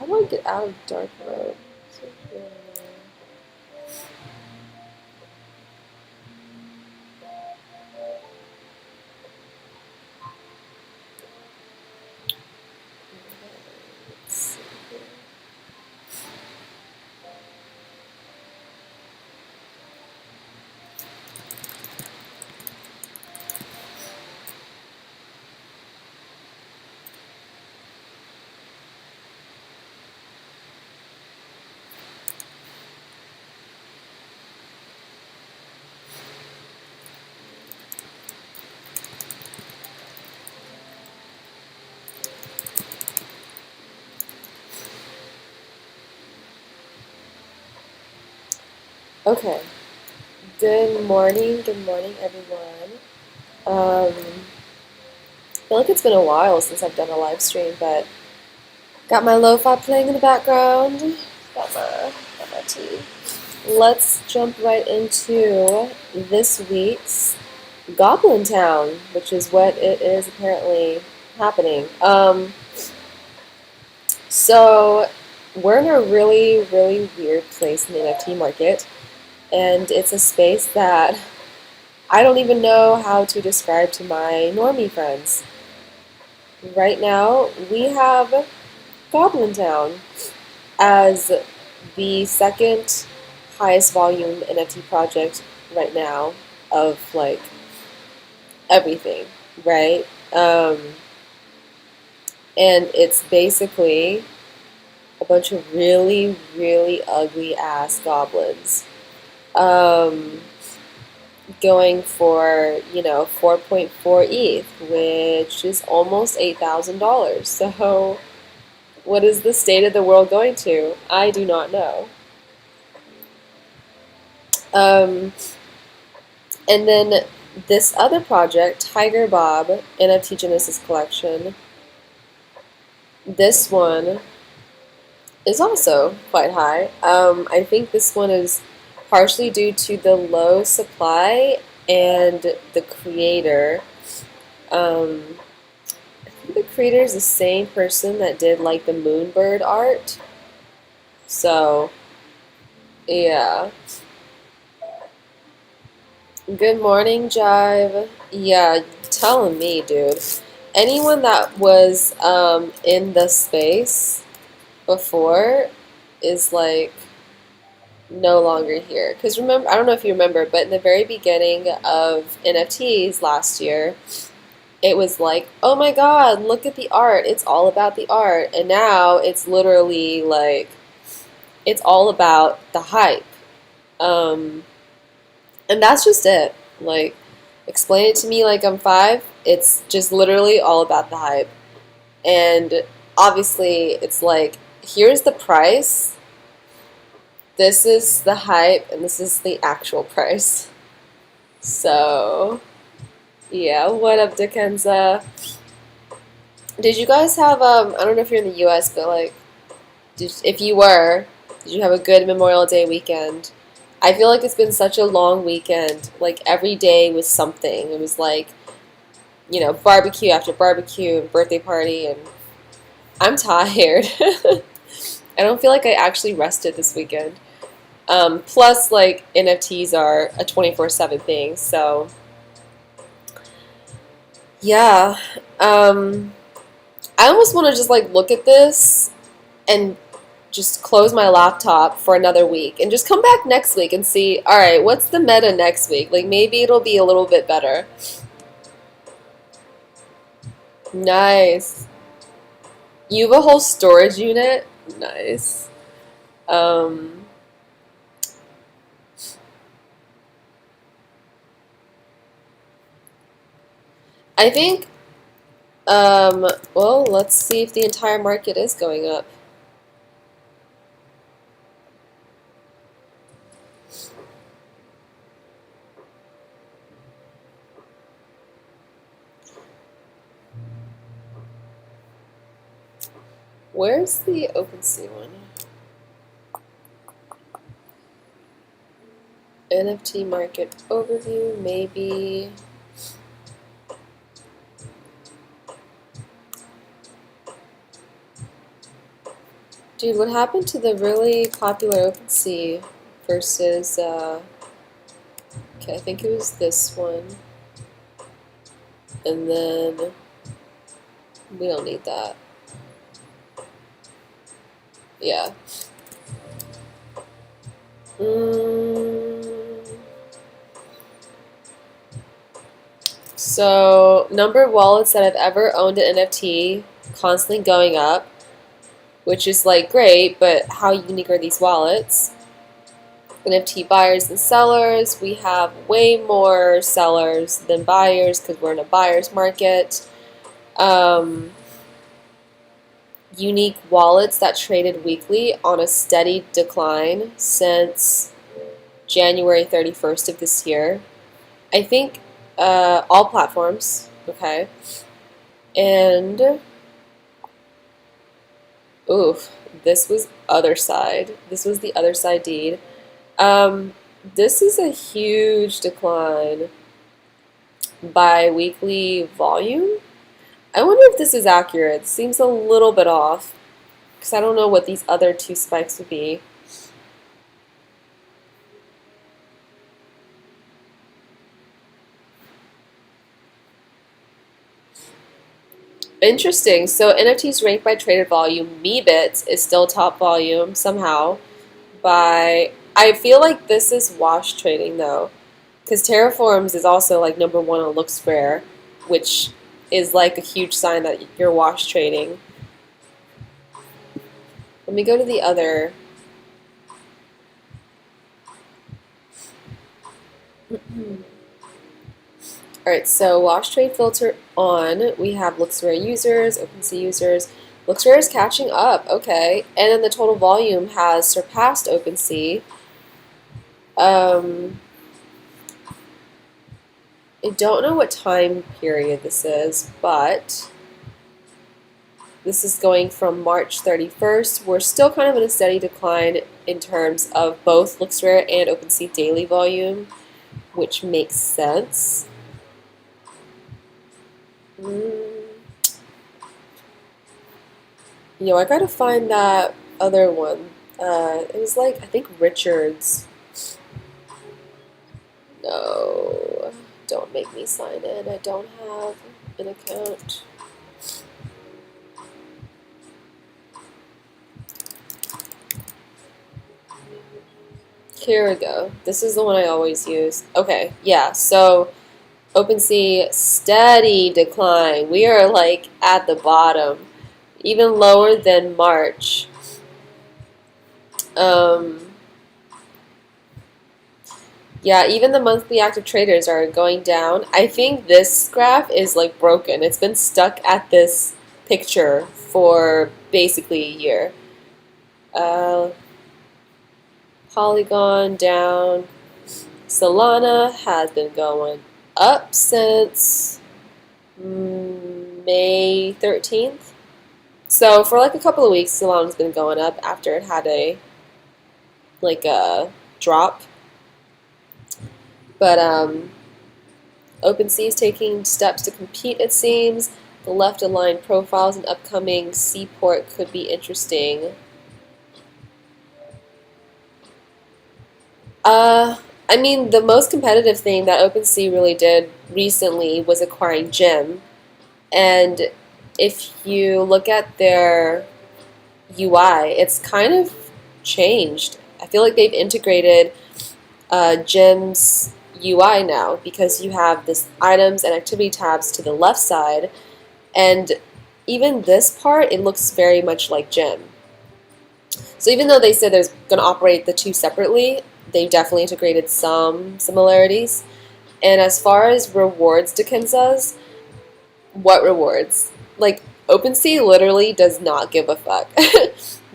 How do I get out of dark mode? Okay. Good morning, everyone. I feel like it's been a while since I've done a live stream, but got my lo-fi playing in the background. Got my tea. Let's jump right into this week's Goblintown, which is what it is apparently happening. So we're in a really, really weird place in the NFT market, and it's a space that I don't even know how to describe to my normie friends. Right now, we have Goblintown as the second highest volume NFT project right now of like everything, right? And it's basically a bunch of really, really ugly ass goblins. Um, Going for, 4.4 ETH, which is almost $8,000. So, what is the state of the world going to? I do not know. Um, and then this other project, Tiger Bob NFT Genesis Collection, this one is also quite high. I think this one is partially due to the low supply and the creator. I think the creator is the same person that did like the Moonbird art. So, yeah. Good morning, Jive. Yeah, telling me, dude. Anyone that was in the space before is like no longer here. Because remember, I don't know if you remember, but in the very beginning of NFTs last year, it was like, oh my god, look at the art. It's all about the art. And now it's literally like, it's all about the hype. Um, and that's just it. Like, explain it to me like I'm five. It's just literally all about the hype. And obviously, it's like, here's the price. This is the hype, and this is the actual price. So, yeah, what up, Dickenza? Did you guys have, I don't know if you're in the US, but like, if you were, did you have a good Memorial Day weekend? I feel like it's been such a long weekend. Like, every day was something. It was like, barbecue after barbecue and birthday party, and I'm tired. I don't feel like I actually rested this weekend. Plus, like, NFTs are a 24/7 thing, so yeah. I almost want to just like look at this and just close my laptop for another week and just come back next week and see, all right, what's the meta next week? Like, maybe it'll be a little bit better. Nice. You have a whole storage unit? Nice. Um, I think, well, let's see if the entire market is going up. Where's the OpenSea one? NFT market overview, maybe. Dude, what happened to the really popular OpenSea versus, okay, I think it was this one. And then, we don't need that. Yeah. So, number of wallets that I've ever owned an NFT, constantly going up, which is like great, but how unique are these wallets? NFT buyers and sellers. We have way more sellers than buyers because we're in a buyer's market. Unique wallets that traded weekly on a steady decline since January 31st of this year. I think all platforms, okay. And, oof, this was other side. This was the other side deed. This is a huge decline by weekly volume. I wonder if this is accurate. It seems a little bit off because I don't know what these other two spikes would be. Interesting. So NFTs ranked by traded volume. Meebits is still top volume somehow. I feel like this is wash trading though, because Terraforms is also like number one on Looks Rare, which is like a huge sign that you're wash trading. Let me go to the other. Alright, so wash trade filter on. We have Looks Rare users, OpenSea users. Looks Rare is catching up, okay. And then the total volume has surpassed OpenSea. I don't know what time period this is, but this is going from March 31st. We're still kind of in a steady decline in terms of both Looks Rare and OpenSea daily volume, which makes sense. Yo, I gotta find that other one. It was like, I think Richards. No, don't make me sign in. I don't have an account. Here we go. This is the one I always use. Okay, yeah, so OpenSea, steady decline. We are like at the bottom, even lower than March. Yeah, even the monthly active traders are going down. I think this graph is like broken. It's been stuck at this picture for basically a year. Polygon down. Solana has been going up since May 13th. So for like a couple of weeks, Solana's been going up after it had a drop. But OpenSea is taking steps to compete, it seems. The left-aligned profiles and upcoming Seaport could be interesting. I mean, the most competitive thing that OpenSea really did recently was acquiring Gem. And if you look at their UI, it's kind of changed. I feel like they've integrated Gem's UI now because you have this items and activity tabs to the left side, and even this part, it looks very much like Gem. So even though they said there's going to operate the two separately, they've definitely integrated some similarities. And as far as rewards Dickensa's, what rewards? Like, OpenSea literally does not give a fuck.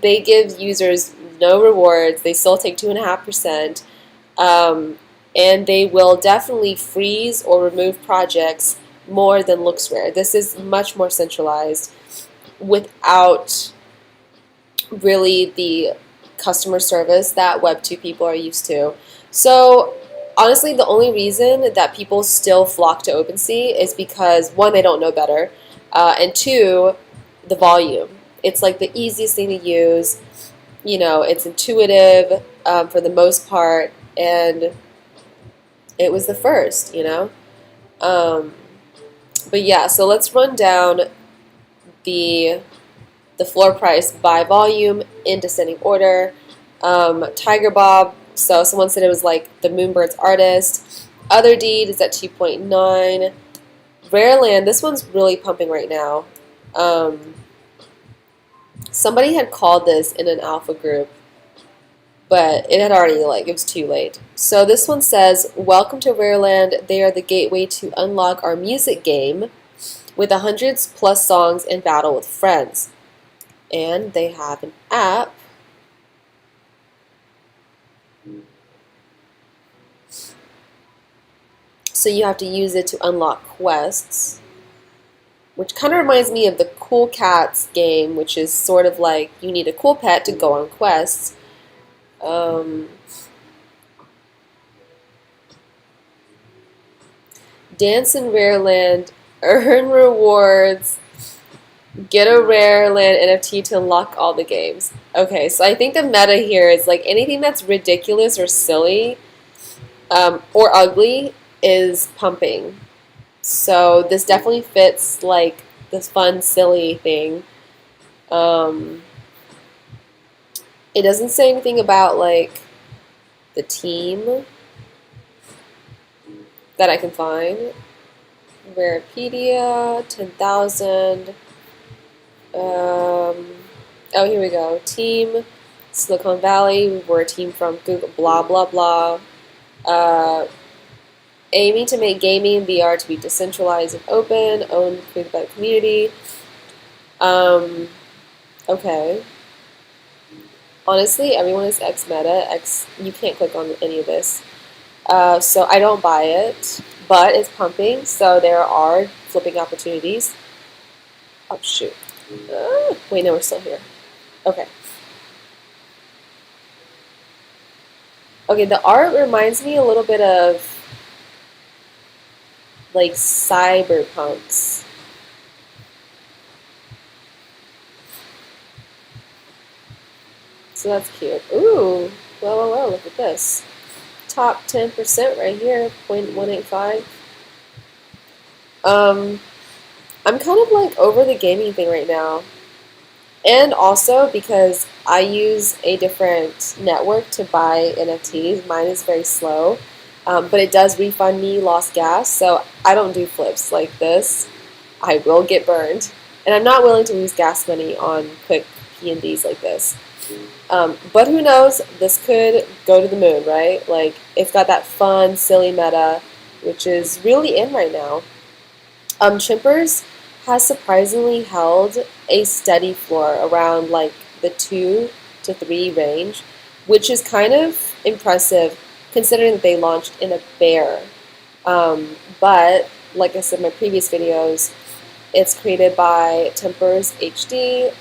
They give users no rewards. They still take 2.5%. And they will definitely freeze or remove projects more than Looks Rare. This is much more centralized without really the customer service that Web2 people are used to. So honestly, the only reason that people still flock to OpenSea is because, one, they don't know better, and two, the volume. It's like the easiest thing to use. It's intuitive for the most part, and it was the first. Um, but yeah, so let's run down the the floor price by volume in descending order. Tiger Bob, so someone said it was like the Moonbirds artist. Other Deed is at 2.9. Rare Land, this one's really pumping right now. Um, Somebody had called this in an alpha group, but it had already, it was too late. So this one says, welcome to Rareland. They are the gateway to unlock our music game with 100+ songs and battle with friends. And they have an app. So you have to use it to unlock quests, which kind of reminds me of the Cool Cats game, which is sort of like you need a cool pet to go on quests. Dance in Rareland, earn rewards, get a Rareland NFT to unlock all the games. Okay, so I think the meta here is like anything that's ridiculous or silly or ugly is pumping. So this definitely fits like this fun, silly thing. It doesn't say anything about like the team that I can find. Wikipedia, 10,000. Oh, here we go. Team Silicon Valley. We're a team from Google. Blah blah blah. Aiming to make gaming and VR to be decentralized and open, owned, created by the community. Okay. Honestly, everyone is ex-meta. You can't click on any of this. So I don't buy it, but it's pumping, so there are flipping opportunities. Oh, shoot. Wait, no, we're still here. Okay. Okay, the art reminds me a little bit of like cyberpunks. So that's cute. Ooh, well, look at this. Top 10% right here, 0.185. I'm kind of like over the gaming thing right now. And also because I use a different network to buy NFTs. Mine is very slow, but it does refund me lost gas, so I don't do flips like this. I will get burned. And I'm not willing to lose gas money on quick P&Ds like this. But who knows, this could go to the moon, right? Like, it's got that fun, silly meta, which is really in right now. Chimpers has surprisingly held a steady floor around like the 2 to 3 range, which is kind of impressive considering that they launched in a bear. But like I said in my previous videos, it's created by Tempers HD,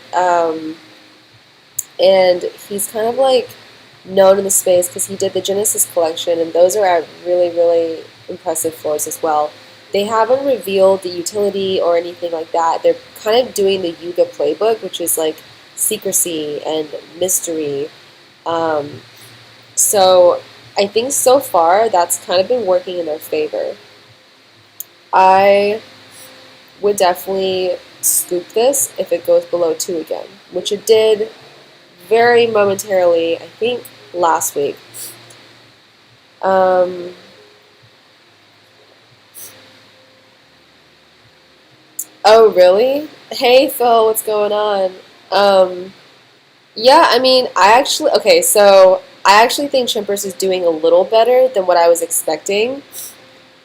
and he's kind of like known in the space because he did the Genesis collection, and those are at really, really impressive floors as well. They haven't revealed the utility or anything like that. They're kind of doing the Yuga playbook, which is like secrecy and mystery. So I think so far that's kind of been working in their favor. I would definitely scoop this if it goes below 2 again, which it did very momentarily, I think, last week. Oh, really? Hey, Phil, what's going on? Yeah, I mean, so I actually think Chimpers is doing a little better than what I was expecting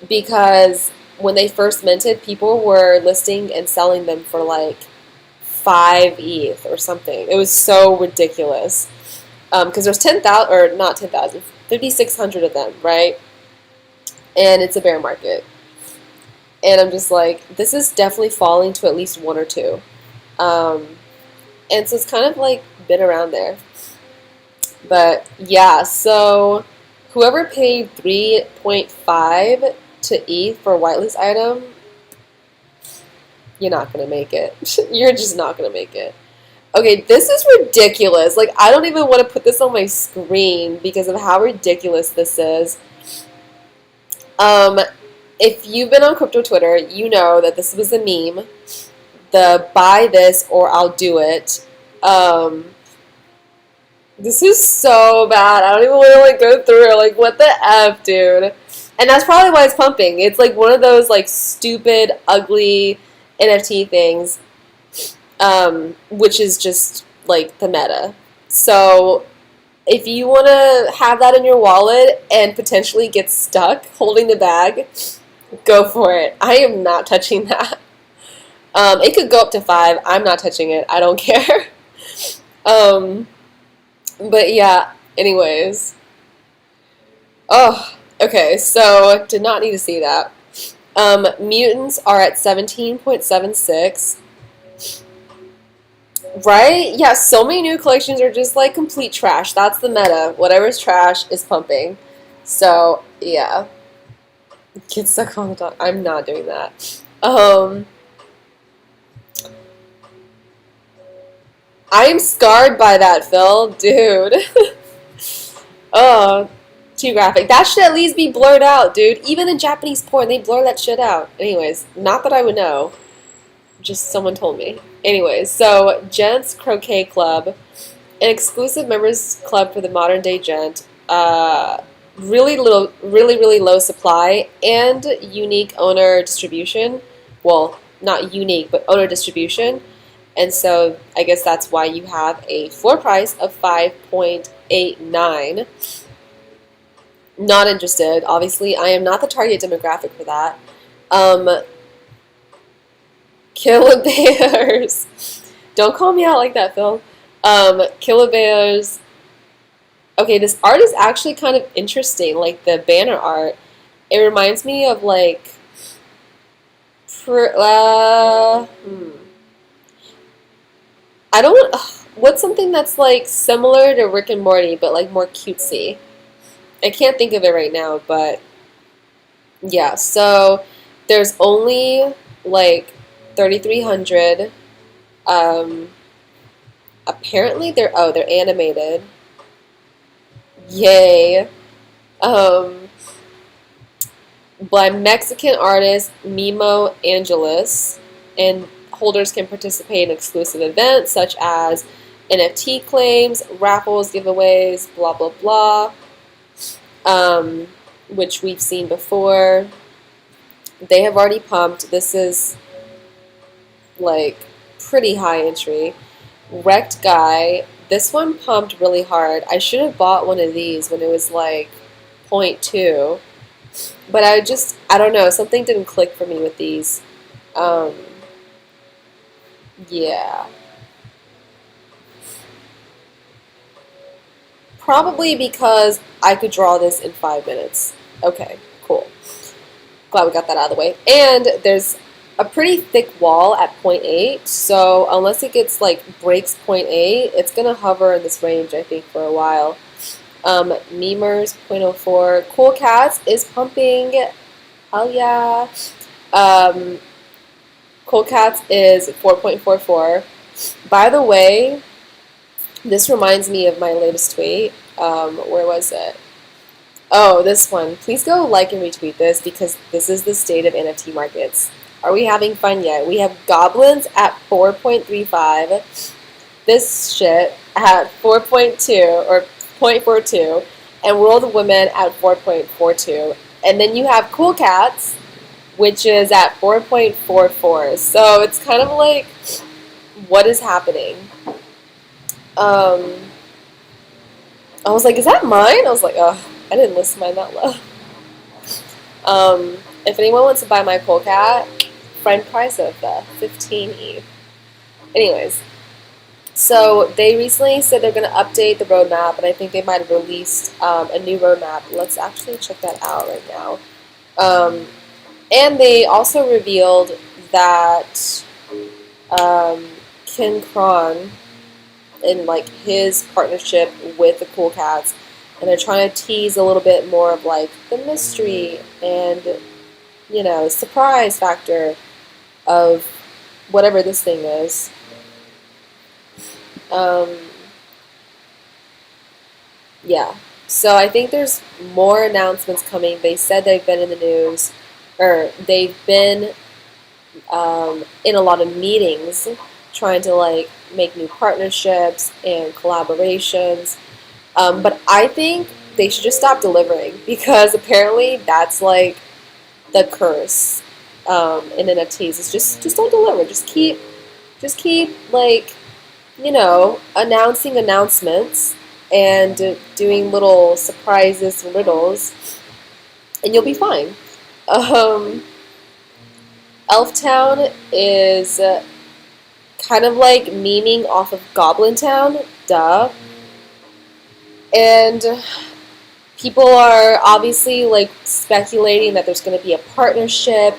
because when they first minted, people were listing and selling them for like 5 ETH or something. It was so ridiculous. Because there's 10,000, or not 10,000, 5,600 of them, right? And it's a bear market. And I'm just like, this is definitely falling to at least 1 or 2. And so it's kind of like been around there. But yeah, so whoever paid 3.5 to ETH for a whitelist item, you're not going to make it. You're just not going to make it. Okay, this is ridiculous. Like, I don't even want to put this on my screen because of how ridiculous this is. Um, if you've been on crypto Twitter, you know that this was a meme. The buy this or I'll do it. Um, this is so bad. I don't even want to like go through it. Like, what the F, dude? And that's probably why it's pumping. It's like one of those like stupid, ugly NFT things, which is just like the meta. So if you want to have that in your wallet and potentially get stuck holding the bag, go for it. I am not touching that. It could go up to 5. I'm not touching it. I don't care. um, but yeah, anyways. Oh, okay, so did not need to see that. Mutants are at 17.76. Right? Yeah, so many new collections are just like complete trash. That's the meta. Whatever's trash is pumping. So, yeah. Get stuck on the dog. I'm not doing that. I am scarred by that, Phil. Dude. Oh, too graphic. That should at least be blurred out, dude. Even in Japanese porn, they blur that shit out. Anyways, not that I would know. Just someone told me. Anyways, so Gents Croquet Club, an exclusive members club for the modern day gent. Really low supply and unique owner distribution. Well, not unique, but owner distribution. And so I guess that's why you have a floor price of 5.89. Not interested. Obviously, I am not the target demographic for that. Killabears. Don't call me out like that, Phil. Killabears. Okay, this art is actually kind of interesting, like the banner art. It reminds me of like I don't what's something that's like similar to Rick and Morty but like more cutesy. I can't think of it right now, but yeah, so there's only like 3,300. Apparently they're animated. Yay. Um, by Mexican artist Mimo Angeles, and holders can participate in exclusive events such as NFT claims, raffles, giveaways, blah blah blah, which we've seen before. They have already pumped. This is like pretty high entry. Wrecked Guy. This one pumped really hard. I should have bought one of these when it was like 0.2. But I don't know, something didn't click for me with these. Yeah. Probably because I could draw this in 5 minutes. Okay, cool. Glad we got that out of the way. And there's a pretty thick wall at 0.8, so unless it gets like breaks 0.8, it's gonna hover in this range, I think, for a while. Memers 0.04. Cool Cats is pumping. Hell yeah. Cool Cats is 4.44. By the way, this reminds me of my latest tweet. Where was it? Oh, this one. Please go like and retweet this because this is the state of NFT markets. Are we having fun yet? We have Goblins at 4.35. This shit at 4.2 or 0.42. And World of Women at 4.42. And then you have Cool Cats, which is at 4.44. So it's kind of like, what is happening? I was like, is that mine? I was like, oh, I didn't list mine that low. If anyone wants to buy my Cool Cat, friend price of 15 ETH. Anyways, so they recently said they're going to update the roadmap, and I think they might have released a new roadmap. Let's actually check that out right now. And they also revealed that Ken Kron, in like his partnership with the Cool Cats, and they're trying to tease a little bit more of like the mystery and, you know, surprise factor of whatever this thing is. Um, yeah. So I think there's more announcements coming. They said they've been in the news, or they've been in a lot of meetings trying to like make new partnerships and collaborations. But I think they should just stop delivering because apparently that's like the curse in NFTs. It's just don't deliver. Just keep like announcing announcements and doing little surprises, riddles, and you'll be fine. Um, Elftown is kind of like memeing off of Goblintown, duh. And people are obviously like speculating that there's going to be a partnership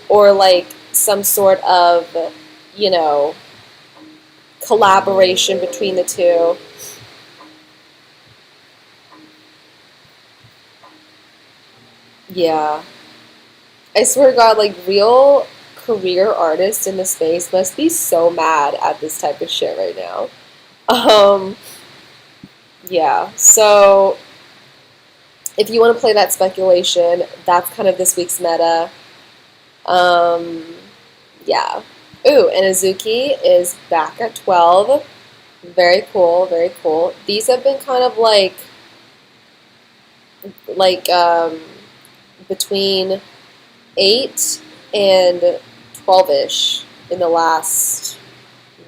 or like some sort of, you know, collaboration between the two. Yeah. I swear to God, like real career artists in the space must be so mad at this type of shit right now. Um, yeah. So if you want to play that speculation, that's kind of this week's meta. Um, yeah. Ooh, and Azuki is back at 12. Very cool, very cool. These have been kind of like between 8 and 12-ish in the last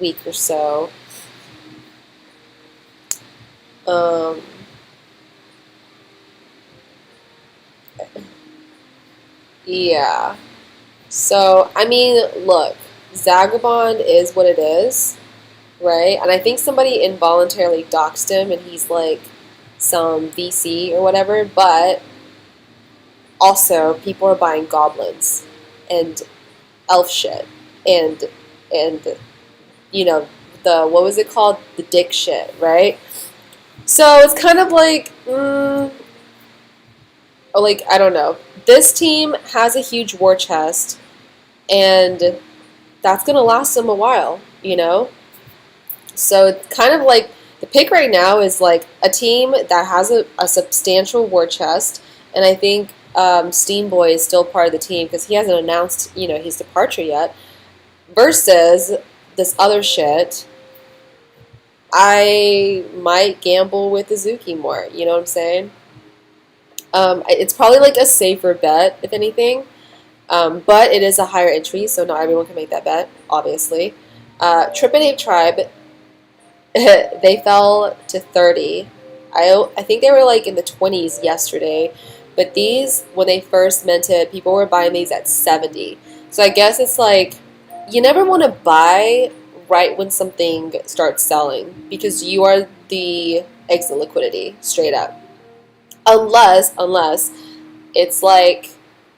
week or so. Um, yeah. So, I mean, look, Zagabond is what it is, right? And I think somebody involuntarily doxed him and he's like some VC or whatever, but also people are buying goblins and elf shit and and you know the what was it called, the dick shit, right? So it's kind of like like I don't know, this team has a huge war chest and that's gonna last them a while, so it's kind of like the pick right now is like a team that has a substantial war chest, and I think Steam Boy is still part of the team because he hasn't announced his departure yet, versus this other shit. I might gamble with Izuki more. You know what I'm saying? It's probably like a safer bet, if anything. But it is a higher entry, so not everyone can make that bet, obviously. Trip and Ape Tribe, they fell to 30. I think they were like in the 20s yesterday, but these, when they first minted, people were buying these at 70. So I guess it's like you never want to buy right when something starts selling because you are the exit liquidity, straight up. Unless it's like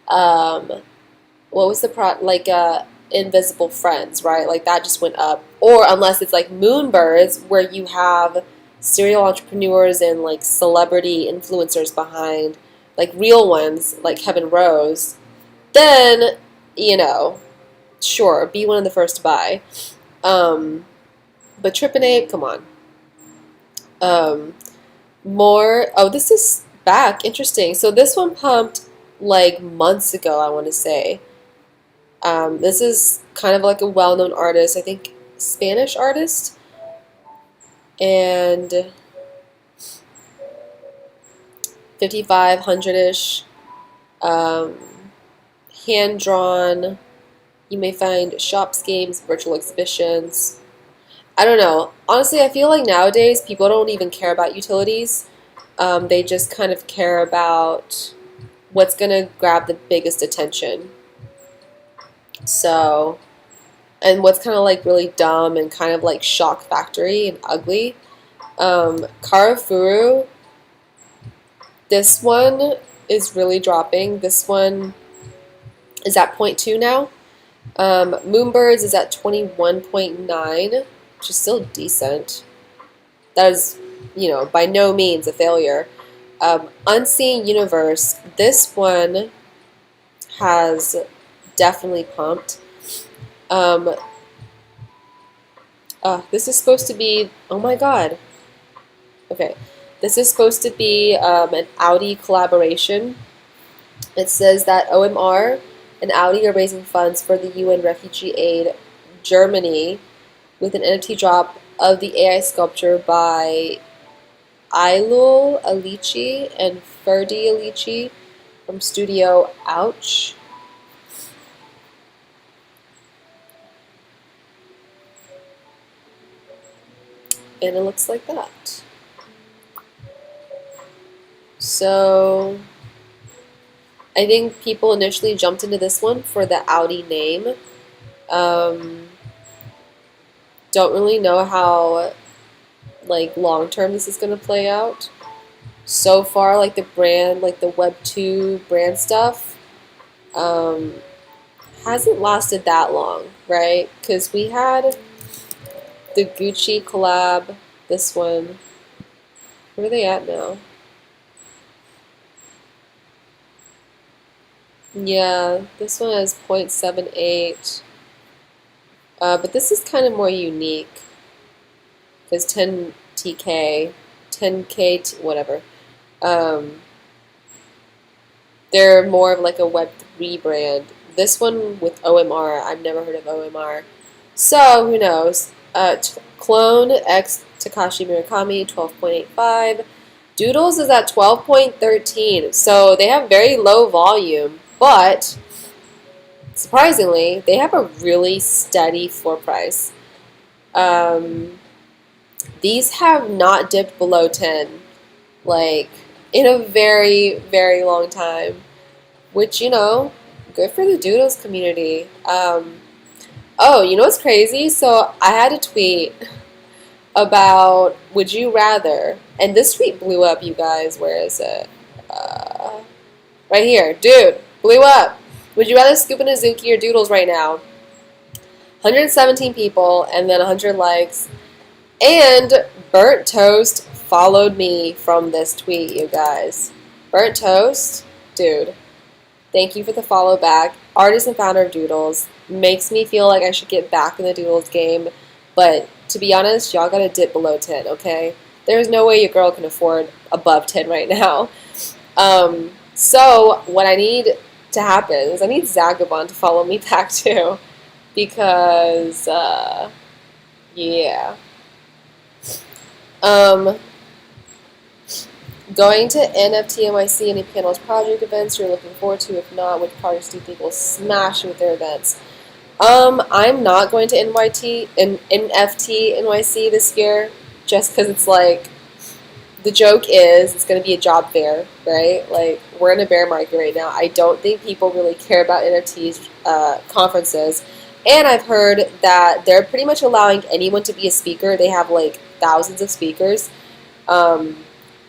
um, what was the like invisible friends, right? Like that just went up. Or unless it's like Moonbirds, where you have serial entrepreneurs and like celebrity influencers behind, like real ones like Kevin Rose, then sure, be one of the first to buy. um but Trip and Ape, come on. um More, oh, this is back, interesting. So this one pumped like months ago, I want to say. This is kind of like a well-known artist, I think Spanish artist, and 5,500-ish, um, hand-drawn. You may find shops, games, virtual exhibitions. I don't know. Honestly, I feel like nowadays people don't even care about utilities. They just kind of care about what's going to grab the biggest attention. So, and what's kind of like really dumb and kind of like shock factory and ugly. Karafuru, this one is really dropping. This one is at 0.2 now. Moonbirds is at 21.9, which is still decent. That is, by no means a failure. Unseen Universe, this one has definitely pumped. This is supposed to be, oh my god. Okay. This is supposed to be an Audi collaboration. It says that OMR and Audi are raising funds for the UN Refugee Aid Germany with an NFT drop of the AI sculpture by Ailul Alici and Ferdi Alici from Studio Ouch. And it looks like that. So I think people initially jumped into this one for the Audi name. Don't really know how like long term this is gonna play out. So far, like the brand, like the Web2 brand stuff, um, hasn't lasted that long, right? Because we had the Gucci collab, this one. Where are they at now? Yeah, this one has 0.78. But this is kind of more unique because 10TK, 10K, whatever. Um, they're more of like a Web3 brand. This one with OMR, I've never heard of OMR. So, who knows? Clone X Takashi Murakami, 12.85. Doodles is at 12.13. So they have very low volume, but surprisingly, they have a really steady floor price. Um, these have not dipped below 10, like, in a very, very long time, which, you know, good for the Doodles community. Oh, you know what's crazy? So I had a tweet about would you rather, and this tweet blew up, you guys. Where is it? Right here. Dude, blew up. Would you rather scoop in a Zuki or Doodles right now? 117 people and then 100 likes. And Burnt Toast followed me from this tweet, you guys. Burnt Toast, dude, thank you for the follow back. Artist and founder of Doodles. Makes me feel like I should get back in the Doodles game. But to be honest, y'all gotta dip below 10, okay? There's no way your girl can afford above 10 right now. So what I need to happen is I need Zagabond to follow me back too. Because, yeah. Um, Going to NFTea NYC, any panels, project events you're looking forward to? If not, which projects do you think will smash with their events? I'm not going to NFT NYC this year, just because it's like, the joke is it's going to be a job fair, right? Like, we're in a bear market right now. I don't think people really care about NFTs conferences. And I've heard that they're pretty much allowing anyone to be a speaker. They have like thousands of speakers.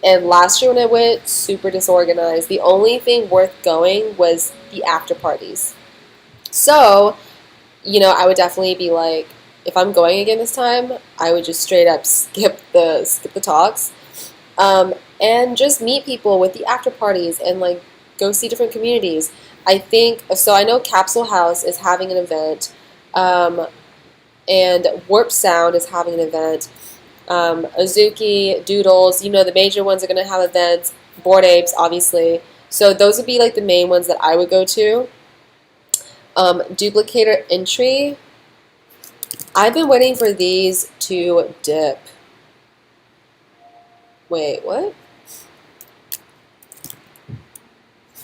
And last year when I went, super disorganized. The only thing worth going was the after parties. So, you know, I would definitely be like, if I'm going again this time, I would just straight up skip the talks, and just meet people with the after parties and like go see different communities. I think so. I know Capsule House is having an event, and Warp Sound is having an event. Azuki, Doodles, you know, the major ones are going to have events. Bored Apes, obviously. So those would be like the main ones that I would go to. Duplicator Entry. I've been waiting for these to dip. Wait, what?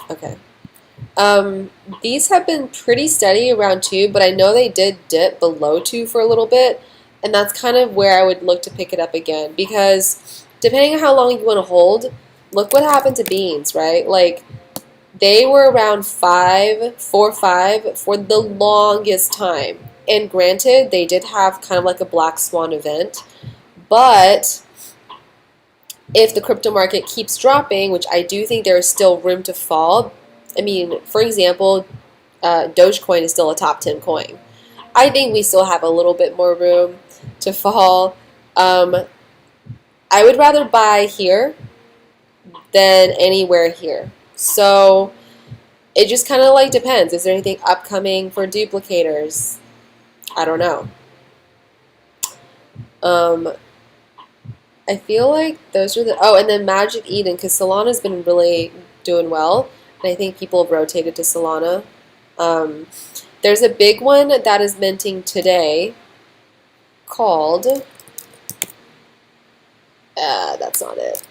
Okay. These have been pretty steady around 2, but I know they did dip below 2 for a little bit, and that's kind of where I would look to pick it up again, because depending on how long you want to hold, look what happened to Beans, right? Like, they were around 5, 4, 5 for the longest time. And granted, they did have kind of like a black swan event, but if the crypto market keeps dropping, which I do think there is still room to fall, I mean, for example, Dogecoin is still a top 10 coin. I think we still have a little bit more room to fall. I would rather buy here than anywhere here. So it just kind of like depends. Is there anything upcoming for duplicators? I don't know. Um, I feel like those are the, oh, and then Magic Eden, because Solana's been really doing well, and I think people have rotated to Solana. Um, there's a big one that is minting today called, that's not it.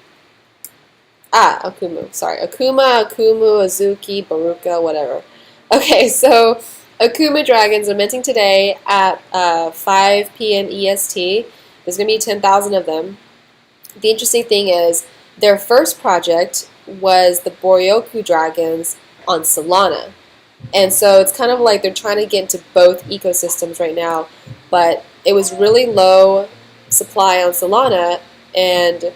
Akumu, sorry. Akumu, Azuki, Baruka, whatever. Okay, so Akuma Dragons are minting today at 5 p.m. EST. There's going to be 10,000 of them. The interesting thing is their first project was the Boryoku Dragons on Solana. And so it's kind of like they're trying to get into both ecosystems right now, but it was really low supply on Solana, and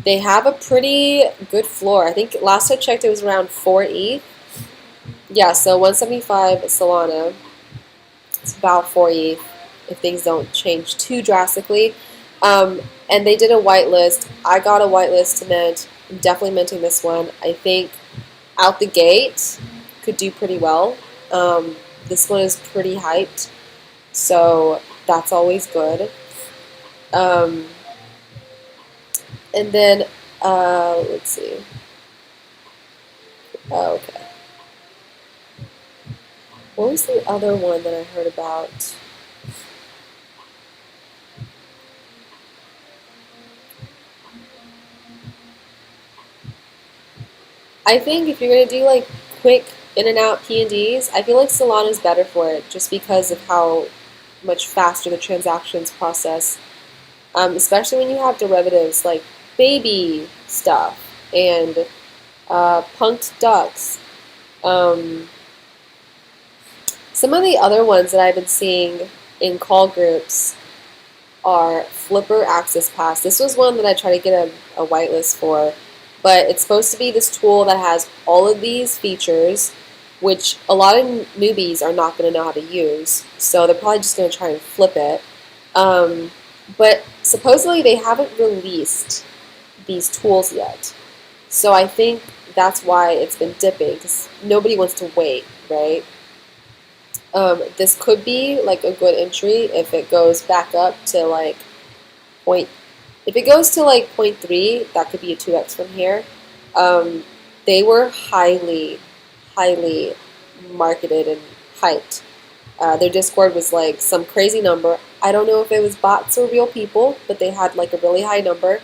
they have a pretty good floor. I think last I checked it was around 4 ETH. Yeah, so 175 Solana. It's about 4 ETH if things don't change too drastically. And they did a whitelist. I got a whitelist to mint. I'm definitely minting this one. I think out the gate could do pretty well. This one is pretty hyped, so that's always good. And then, let's see. Oh, okay. What was the other one that I heard about? I think if you're going to do like quick in and out P&Ds, I feel like Solana is better for it just because of how much faster the transactions process, especially when you have derivatives like baby stuff and punked ducks. Some of the other ones that I've been seeing in call groups are Flipper Access Pass. This was one that I tried to get a whitelist for, but it's supposed to be this tool that has all of these features, which a lot of newbies are not going to know how to use, so they're probably just going to try and flip it. But supposedly they haven't released these tools yet, so I think that's why it's been dipping, because nobody wants to wait, right? This could be like a good entry if it goes back up to like if it goes to like 0.3, that could be a 2x from here. They were highly marketed and hyped. Their Discord was like some crazy number. I don't know if it was bots or real people, but they had like a really high number.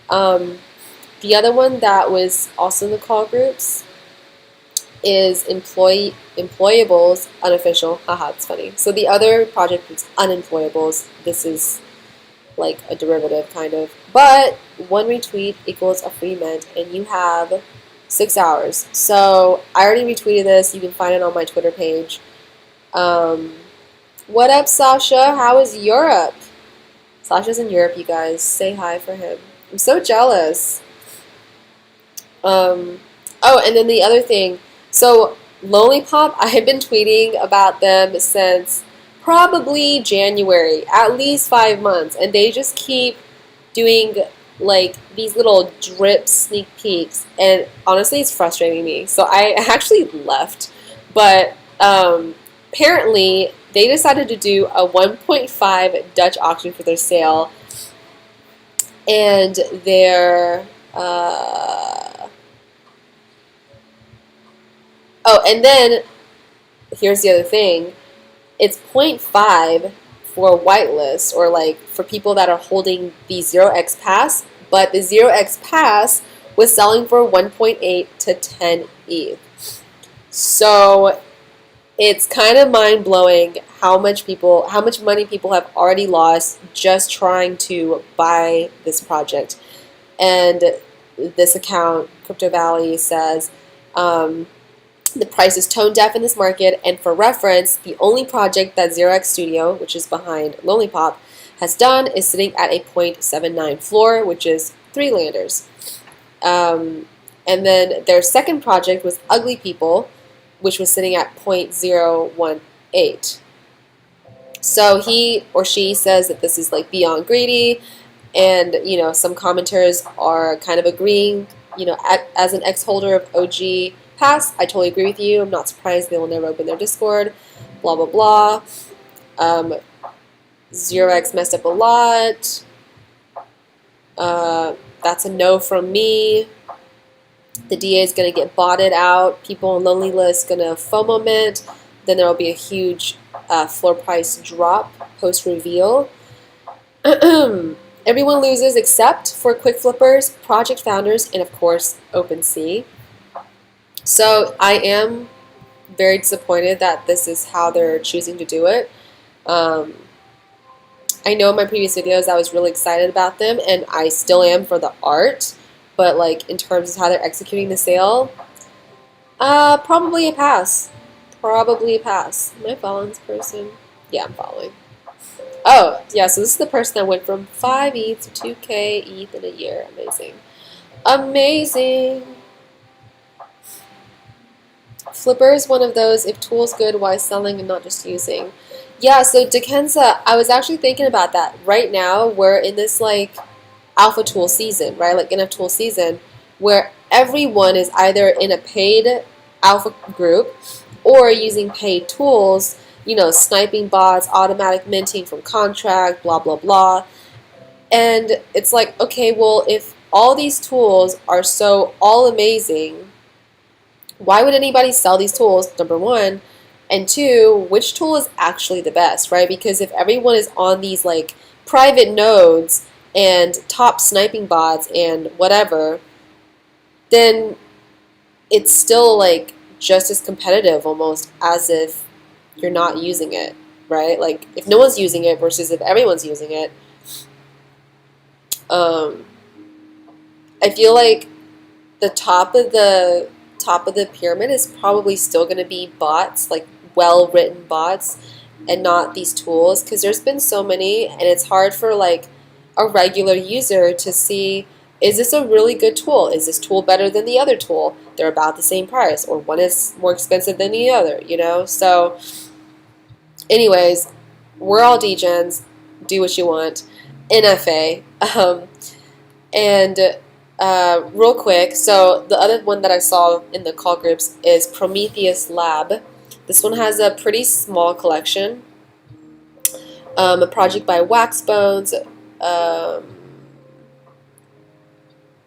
The other one that was also in the call groups is Employables Unofficial. Haha, it's funny. So the other project is Unemployables. This is like a derivative kind of. But one retweet equals a free mint, and you have 6 hours. So I already retweeted this. You can find it on my Twitter page. What up, Sasha? How is Europe? Sasha's in Europe, you guys. Say hi for him. I'm so jealous. Oh, and then the other thing. So Lollipop, I have been tweeting about them since probably January, at least 5 months, and they just keep doing like these little drip sneak peeks, and honestly it's frustrating me. So I actually left, but apparently they decided to do a 1.5 Dutch auction for their sale, and their oh, and then here's the other thing. It's 0.5 for a whitelist, or like for people that are holding the 0x pass, but the 0x pass was selling for 1.8 to 10 ETH. So it's kind of mind-blowing how much money people have already lost just trying to buy this project. And this account, Crypto Valley, says the price is tone deaf in this market, and for reference, the only project that 0x Studio, which is behind Lollipop, has done is sitting at a 0.79 floor, which is 3 landers. And then their second project was Ugly People, which was sitting at 0.018. So he or she says that this is like beyond greedy, and you know, some commenters are kind of agreeing. You know, as an ex-holder of OG Pass, I totally agree with you. I'm not surprised they will never open their Discord. Blah blah blah. 0x messed up a lot. That's a no from me. The DA is going to get botted out. People on Lonely List going to FOMO mint. Then there will be a huge floor price drop post reveal. Everyone loses except for quick flippers, project founders, and of course OpenSea. So I am very disappointed that this is how they're choosing to do it. I know in my previous videos I was really excited about them, and I still am for the art, but like in terms of how they're executing the sale, probably a pass. Probably a pass. Am I following this person? Yeah, I'm following. Oh, yeah, so this is the person that went from 5 ETH to 2K ETH in a year. Amazing. Amazing. Flipper is one of those, if tool's good, why selling and not just using? Yeah, so Dekenza, I was actually thinking about that. Right now, we're in this like alpha tool season, right? Like NF tool season, where everyone is either in a paid alpha group or using paid tools, you know, sniping bots, automatic minting from contract, blah, blah, blah. And it's like, okay, well, if all these tools are so all amazing, why would anybody sell these tools, number one? And two, which tool is actually the best, right? Because if everyone is on these like private nodes and top sniping bots and whatever, then it's still like just as competitive almost as if you're not using it, right? Like if no one's using it versus if everyone's using it. I feel like the top of the pyramid is probably still going to be bots, like well-written bots, and not these tools, because there's been so many, and it's hard for like a regular user to see, is this a really good tool? Is this tool better than the other tool? They're about the same price, or one is more expensive than the other, you know? So anyways, we're all degens. Do what you want. NFA. And real quick, so the other one that I saw in the call groups is Prometheus Lab. This one has a pretty small collection. A project by Waxbones.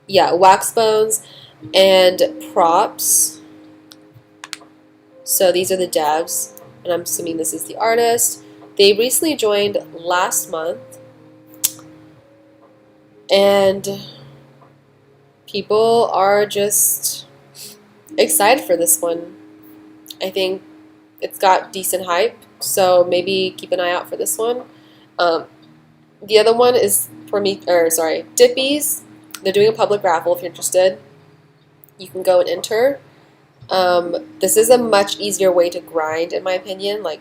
Yeah, Waxbones and Props. So these are the devs, and I'm assuming this is the artist. They recently joined last month, and people are just excited for this one. I think it's got decent hype, so maybe keep an eye out for this one. The other one is Dippies. They're doing a public raffle if you're interested. You can go and enter. This is a much easier way to grind, in my opinion. Like,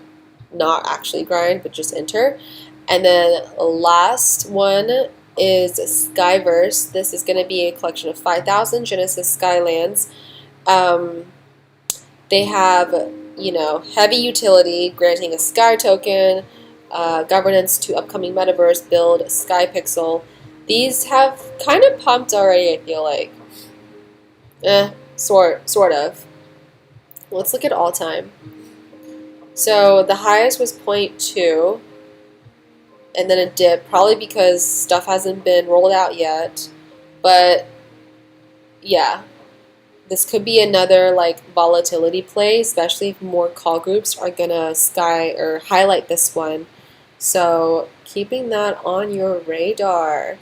not actually grind, but just enter. And then last one is Skyverse. This is going to be a collection of 5,000 Genesis Skylands. They have, you know, heavy utility, granting a Sky token, governance to upcoming metaverse build, Sky Pixel. These have kind of pumped already, I feel like. Sort of. Let's look at all time. So the highest was 0.2, and then a dip, probably because stuff hasn't been rolled out yet. But yeah, this could be another like volatility play, especially if more call groups are gonna highlight this one. So keeping that on your radar.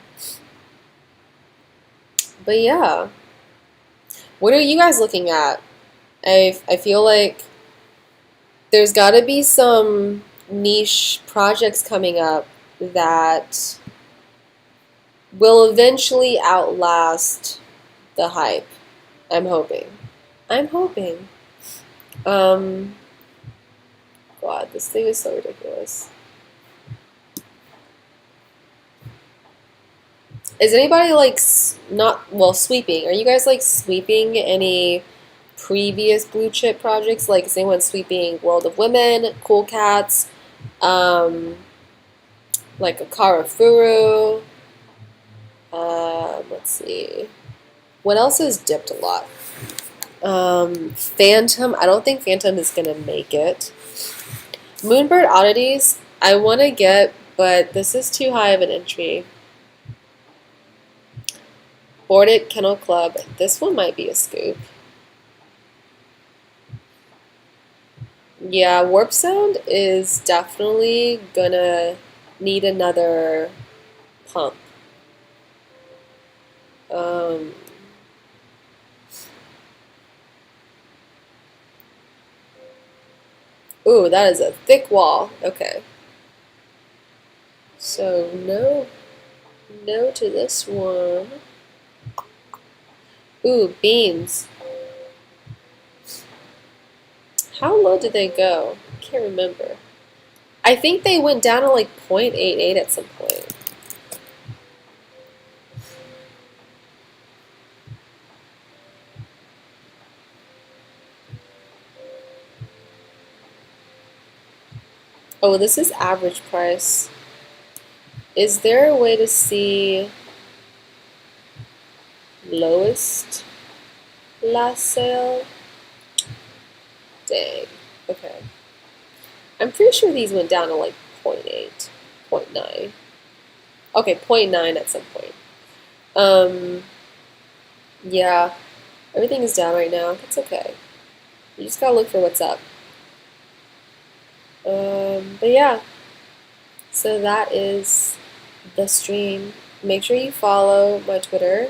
But yeah, what are you guys looking at? I feel like there's got to be some niche projects coming up that will eventually outlast the hype. I'm hoping. I'm hoping. God, this thing is so ridiculous. Is anybody like sweeping? Are you guys like sweeping any previous blue chip projects? Like, is anyone sweeping World of Women, Cool Cats, like Akara Furu? Let's see. What else has dipped a lot? Phantom. I don't think Phantom is gonna make it. Moonbird Oddities, I want to get, but this is too high of an entry. Boarded Kennel Club. This one might be a scoop. Yeah, Warp Sound is definitely gonna need another pump. Um, ooh, that is a thick wall. Okay. So no to this one. Ooh, beans. How low did they go? I can't remember. I think they went down to like 0.88 at some point. Oh, this is average price. Is there a way to see lowest last sale? Dang. Okay. I'm pretty sure these went down to like 0.8, 0.9. Okay, 0.9 at some point. Yeah, everything is down right now. That's okay. You just gotta look for what's up. But yeah, so that is the stream. Make sure you follow my Twitter.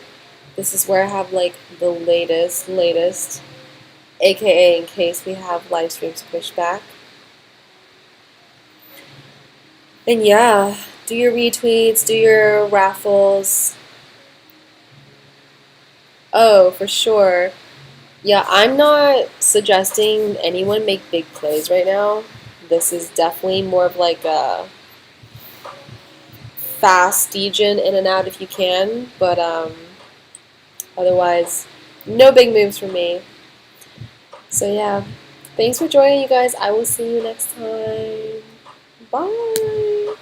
This is where I have like the latest, aka in case we have live streams pushed back. And yeah, do your retweets, do your raffles. Oh, for sure. Yeah, I'm not suggesting anyone make big plays right now. This is definitely more of like a fast degen in and out if you can, but otherwise, no big moves for me. So yeah, thanks for joining, you guys. I will see you next time. Bye.